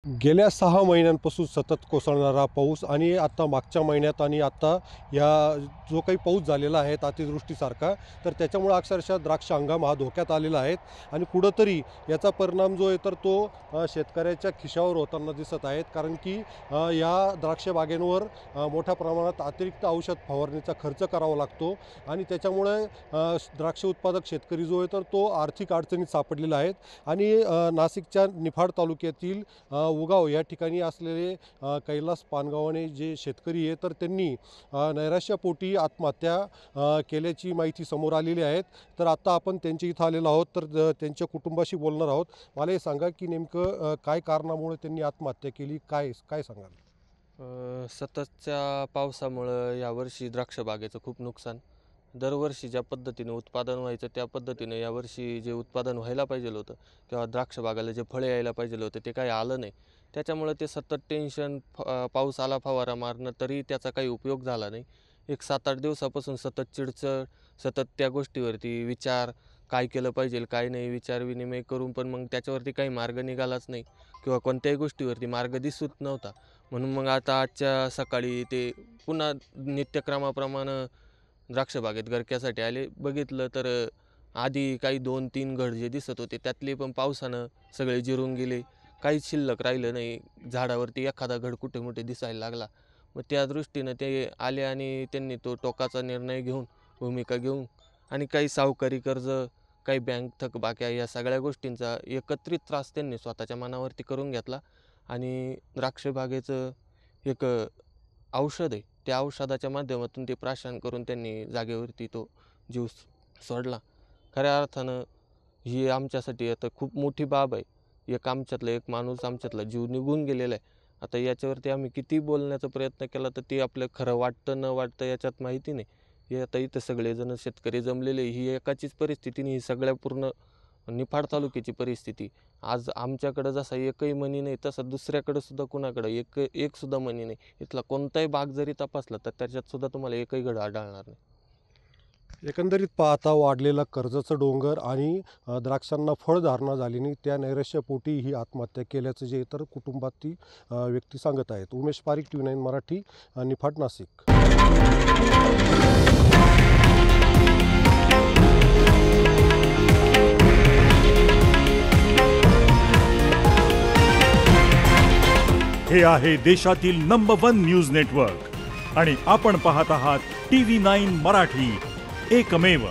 गेल्या 6 महिन्यांपासून सतत कोसळणारा पाऊस आणि आता मागच्या महिन्यात आणि आता या जो काही पाऊस झालेला आहे अतिवृष्टीसारखा, तर त्याच्यामुळे अक्षरशः द्राक्ष हंगाम हा धोक्यात आलेला आहे आणि कुठंतरी याचा परिणाम जो आहे तर तो शेतकऱ्याच्या खिशावर होताना दिसत आहेत. कारण की या द्राक्ष बागेंवर मोठ्या प्रमाणात अतिरिक्त औषध फवारणीचा खर्च करावा लागतो आणि त्याच्यामुळे द्राक्ष उत्पादक शेतकरी जो आहे तर तो आर्थिक अडचणीत सापडलेला आहे. आणि नाशिकच्या निफाड तालुक्यातील उगाव या ठिकाणी असलेले कैलास पानगावणे जे शेतकरी आहे तर त्यांनी नैराश्यपोटी आत्महत्या केल्याची माहिती समोर आलेली आहे. तर आता आपण त्यांच्या इथं आलेलो आहोत, तर त्यांच्या कुटुंबाशी बोलणार आहोत. मला हे सांगा की नेमकं काय कारणामुळे त्यांनी आत्महत्या केली, काय काय सांगाल? सततच्या पावसामुळं यावर्षी द्राक्ष बागेचं खूप नुकसान. दरवर्षी ज्या पद्धतीने उत्पादन व्हायचं त्या पद्धतीने यावर्षी जे उत्पादन व्हायला पाहिजे होतं किंवा द्राक्ष बागाला जे फळे यायला पाहिजे होतं ते काही आलं नाही. त्याच्यामुळे ते सतत टेन्शन, पाऊस आला फवारा मारणं तरी त्याचा काही उपयोग झाला नाही. एक 7-8 दिवसापासून सतत चिडचड, सतत त्या गोष्टीवरती विचार, काय केलं पाहिजे काय नाही विचार विनिमय करून पण मग त्याच्यावरती काही मार्ग निघालाच नाही किंवा कोणत्याही गोष्टीवरती मार्ग दिसत नव्हता. म्हणून मग आता आजच्या सकाळी ते पुन्हा नित्यक्रमाप्रमाणे द्राक्ष बागेत गरक्यासाठी आले. बघितलं तर आधी काही 2-3 घड जे दिसत होते त्यातले पण पावसानं सगळे जिरून गेले. काहीच शिल्लक राहिलं नाही. झाडावरती एखादा घड कुठे मोठे दिसायला लागला. मग त्या दृष्टीनं ते आले आणि त्यांनी तो टोकाचा निर्णय घेऊन, भूमिका घेऊन आणि काही सावकारी कर्ज, काही बँक थकबाक्या या सगळ्या गोष्टींचा एकत्रित त्रास त्यांनी स्वतःच्या मनावरती करून घेतला आणि द्राक्ष बागेचं एक औषध आहे, त्या औषधाच्या माध्यमातून ते प्राशन करून त्यांनी जागेवरती तो जीव सोडला. खऱ्या अर्थानं ही आमच्यासाठी आता खूप मोठी बाब आहे. एक माणूस आमच्यातला जीव निघून गेलेला आहे. आता याच्यावरती आम्ही किती बोलण्याचा प्रयत्न केला तर ते आपलं खरं वाटतं न वाटतं याच्यात माहिती नाही. हे आता इथं सगळेजण शेतकरी जमलेले, ही एकाचीच परिस्थिती नाही, ही सगळ्या पूर्ण निफाड तालुक्याची परिस्थिती. आज आमच्याकडं जसा एकही मणी नाही तसा दुसऱ्याकडं सुद्धा कुणाकडं एक सुद्धा मणी नाही. इथला कोणताही बाग जरी तपासला तर त्याच्यात सुद्धा तुम्हाला एकही घड आढळणार नाही. एकंदरीत पाहता वाढलेला कर्जाचं डोंगर आणि द्राक्षांना फळधारणा झाली नाही, त्या नैराश्यपोटी ही आत्महत्या केल्याचं जे तर कुटुंबातील व्यक्ती सांगत आहेत. उमेश पारिक, TV9 मराठी, निफाड, नाशिक. हे आहे देशातील नंबर 1 न्यूज नेटवर्क आणि आपण पाहत आहात TV9 मराठी, एकमेव.